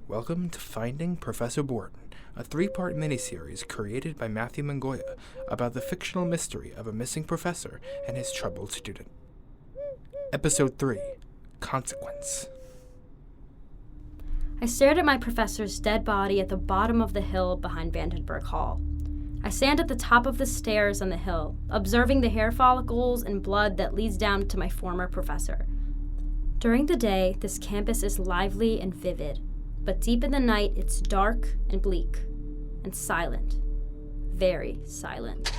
Welcome to Finding Professor Borden, a 3-part miniseries created by Matthew Mingoia about the fictional mystery of a missing professor and his troubled student. Episode 3, Consequence. I stared at my professor's dead body at the bottom of the hill behind Vandenberg Hall. I stand at the top of the stairs on the hill, observing the hair follicles and blood that leads down to my former professor. During the day, this campus is lively and vivid, but deep in the night, it's dark and bleak and silent. Very silent.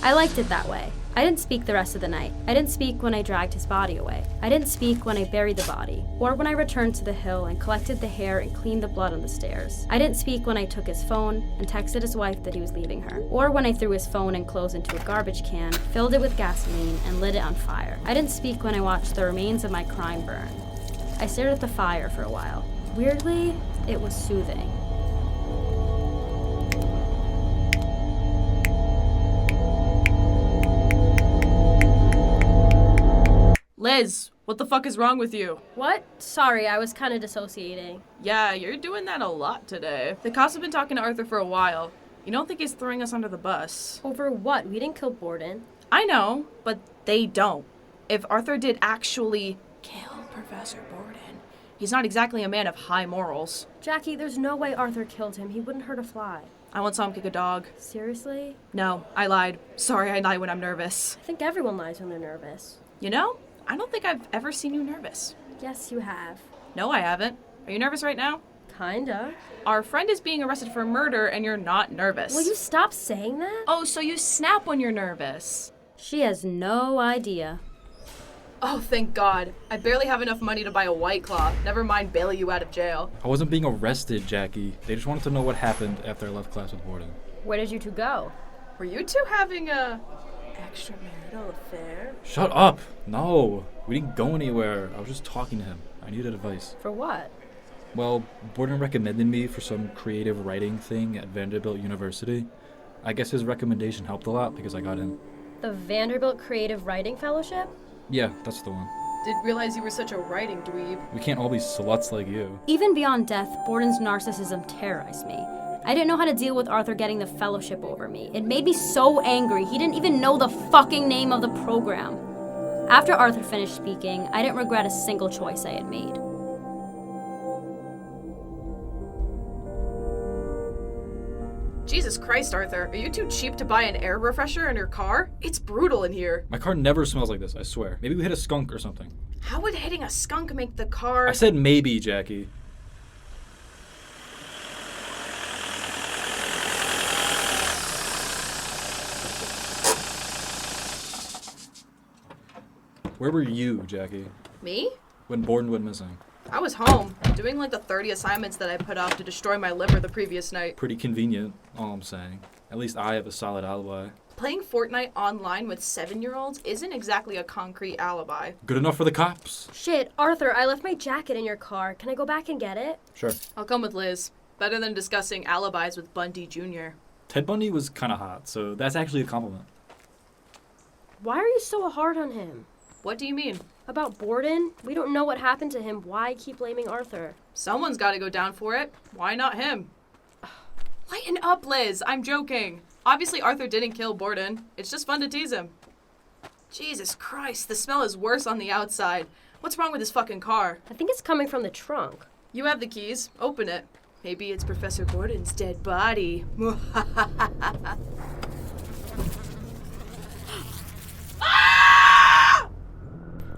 I liked it that way. I didn't speak the rest of the night. I didn't speak when I dragged his body away. I didn't speak when I buried the body, or when I returned to the hill and collected the hair and cleaned the blood on the stairs. I didn't speak when I took his phone and texted his wife that he was leaving her, or when I threw his phone and clothes into a garbage can, filled it with gasoline, and lit it on fire. I didn't speak when I watched the remains of my crime burn. I stared at the fire for a while. Weirdly, it was soothing. Liz, what the fuck is wrong with you? What? Sorry, I was kind of dissociating. Yeah, you're doing that a lot today. The cops have been talking to Arthur for a while. You don't think he's throwing us under the bus? Over what? We didn't kill Borden. I know, but they don't. If Arthur did actually kill Professor Borden, he's not exactly a man of high morals. Jackie, there's no way Arthur killed him. He wouldn't hurt a fly. I once saw him kick a dog. Seriously? No, I lied. Sorry, I lie when I'm nervous. I think everyone lies when they're nervous. You know, I don't think I've ever seen you nervous. Yes, you have. No, I haven't. Are you nervous right now? Kinda. Our friend is being arrested for murder and you're not nervous. Will you stop saying that? Oh, so you snap when you're nervous. She has no idea. Oh, thank God. I barely have enough money to buy a White Claw. Never mind bailing you out of jail. I wasn't being arrested, Jackie. They just wanted to know what happened after I left class with Borden. Where did you two go? Were you two having a extramarital affair? Shut up! No, we didn't go anywhere. I was just talking to him. I needed advice. For what? Well, Borden recommended me for some creative writing thing at Vanderbilt University. I guess his recommendation helped a lot because I got in. The Vanderbilt Creative Writing Fellowship? Yeah, that's the one. Didn't realize you were such a writing dweeb. We can't all be sluts like you. Even beyond death, Borden's narcissism terrorized me. I didn't know how to deal with Arthur getting the fellowship over me. It made me so angry. He didn't even know the fucking name of the program. After Arthur finished speaking, I didn't regret a single choice I had made. Jesus Christ, Arthur. Are you too cheap to buy an air refresher in your car? It's brutal in here. My car never smells like this, I swear. Maybe we hit a skunk or something. How would hitting a skunk make the car... I said maybe, Jackie. Where were you, Jackie? Me? When Borden went missing? I was home, doing like the 30 assignments that I put off to destroy my liver the previous night. Pretty convenient, all I'm saying. At least I have a solid alibi. Playing Fortnite online with 7-year-olds isn't exactly a concrete alibi. Good enough for the cops. Shit, Arthur, I left my jacket in your car. Can I go back and get it? Sure. I'll come with Liz. Better than discussing alibis with Bundy Jr. Ted Bundy was kind of hot, so that's actually a compliment. Why are you so hard on him? What do you mean? About Borden? We don't know what happened to him. Why keep blaming Arthur? Someone's got to go down for it. Why not him? Lighten up, Liz. I'm joking. Obviously, Arthur didn't kill Borden. It's just fun to tease him. Jesus Christ, the smell is worse on the outside. What's wrong with this fucking car? I think it's coming from the trunk. You have the keys. Open it. Maybe it's Professor Borden's dead body.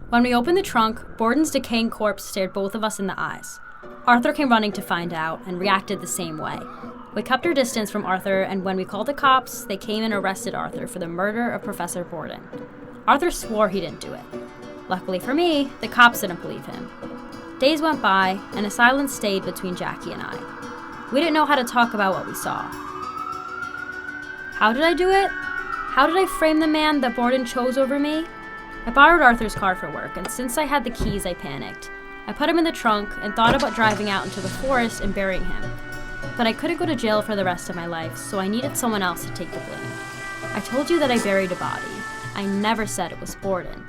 When we opened the trunk, Borden's decaying corpse stared both of us in the eyes. Arthur came running to find out and reacted the same way. We kept our distance from Arthur, and when we called the cops, they came and arrested Arthur for the murder of Professor Borden. Arthur swore he didn't do it. Luckily for me, the cops didn't believe him. Days went by, and a silence stayed between Jackie and I. We didn't know how to talk about what we saw. How did I do it? How did I frame the man that Borden chose over me? I borrowed Arthur's car for work, and since I had the keys, I panicked. I put him in the trunk and thought about driving out into the forest and burying him. But I couldn't go to jail for the rest of my life, so I needed someone else to take the blame. I told you that I buried a body. I never said it was Borden.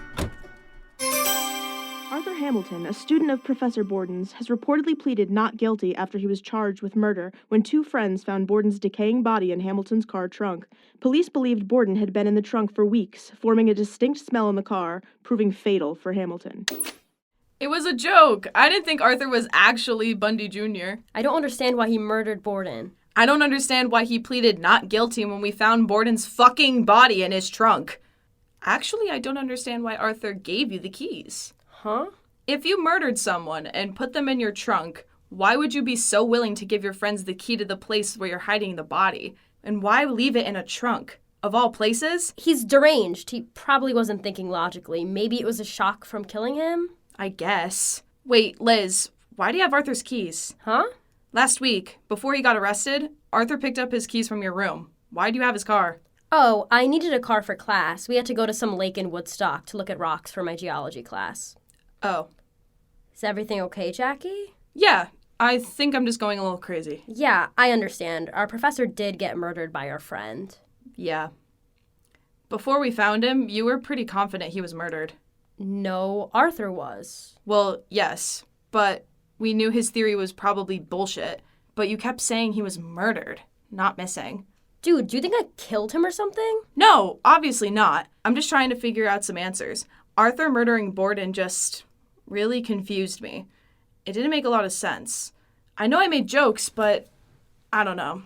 Arthur Hamilton, a student of Professor Borden's, has reportedly pleaded not guilty after he was charged with murder when 2 friends found Borden's decaying body in Hamilton's car trunk. Police believed Borden had been in the trunk for weeks, forming a distinct smell in the car, proving fatal for Hamilton. It was a joke. I didn't think Arthur was actually Bundy Jr. I don't understand why he murdered Borden. I don't understand why he pleaded not guilty when we found Borden's fucking body in his trunk. Actually, I don't understand why Arthur gave you the keys. Huh? If you murdered someone and put them in your trunk, why would you be so willing to give your friends the key to the place where you're hiding the body? And why leave it in a trunk? Of all places? He's deranged. He probably wasn't thinking logically. Maybe it was a shock from killing him? I guess. Wait, Liz, why do you have Arthur's keys? Huh? Last week, before he got arrested, Arthur picked up his keys from your room. Why do you have his car? Oh, I needed a car for class. We had to go to some lake in Woodstock to look at rocks for my geology class. Oh. Is everything okay, Jackie? Yeah, I think I'm just going a little crazy. Yeah, I understand. Our professor did get murdered by our friend. Yeah. Before we found him, you were pretty confident he was murdered. No, Arthur was. Well, yes, but we knew his theory was probably bullshit. But you kept saying he was murdered, not missing. Dude, do you think I killed him or something? No, obviously not. I'm just trying to figure out some answers. Arthur murdering Borden just really confused me. It didn't make a lot of sense. I know I made jokes, but I don't know.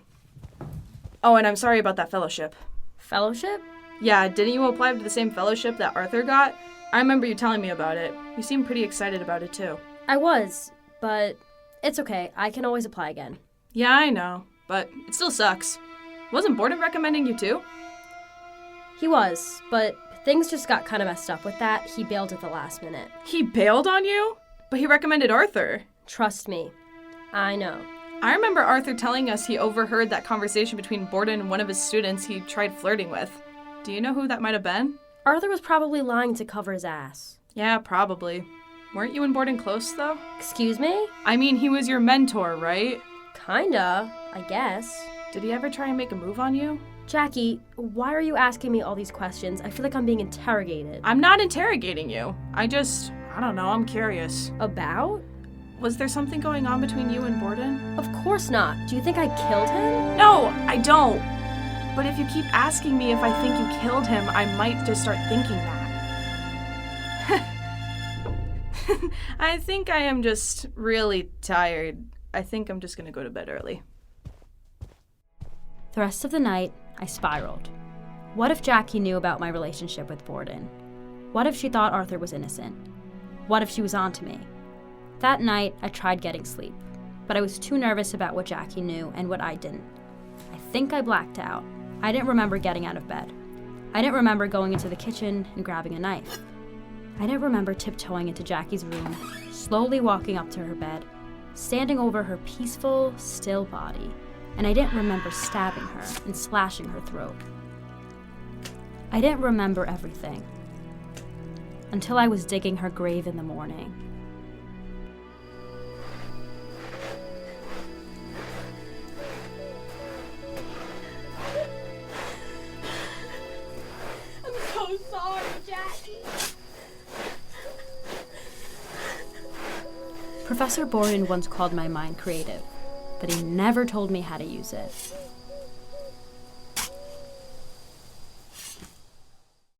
Oh, and I'm sorry about that fellowship. Fellowship? Yeah, didn't you apply to the same fellowship that Arthur got? I remember you telling me about it. You seemed pretty excited about it, too. I was, but it's okay. I can always apply again. Yeah, I know, but it still sucks. Wasn't Borden recommending you, too? He was, but things just got kind of messed up with that. He bailed at the last minute. He bailed on you? But he recommended Arthur. Trust me. I know. I remember Arthur telling us he overheard that conversation between Borden and one of his students he tried flirting with. Do you know who that might have been? Arthur was probably lying to cover his ass. Yeah, probably. Weren't you and Borden close, though? Excuse me? I mean, he was your mentor, right? Kinda, I guess. Did he ever try and make a move on you? Jackie, why are you asking me all these questions? I feel like I'm being interrogated. I'm not interrogating you. I don't know, I'm curious. About? Was there something going on between you and Borden? Of course not. Do you think I killed him? No, I don't. But if you keep asking me if I think you killed him, I might just start thinking that. I think I am just really tired. I think I'm just gonna go to bed early. The rest of the night, I spiraled. What if Jackie knew about my relationship with Borden? What if she thought Arthur was innocent? What if she was onto me? That night, I tried getting sleep, but I was too nervous about what Jackie knew and what I didn't. I think I blacked out. I didn't remember getting out of bed. I didn't remember going into the kitchen and grabbing a knife. I didn't remember tiptoeing into Jackie's room, slowly walking up to her bed, standing over her peaceful, still body, and I didn't remember stabbing her and slashing her throat. I didn't remember everything until I was digging her grave in the morning. I'm so sorry, Jackie. Professor Borden once called my mind creative, but he never told me how to use it.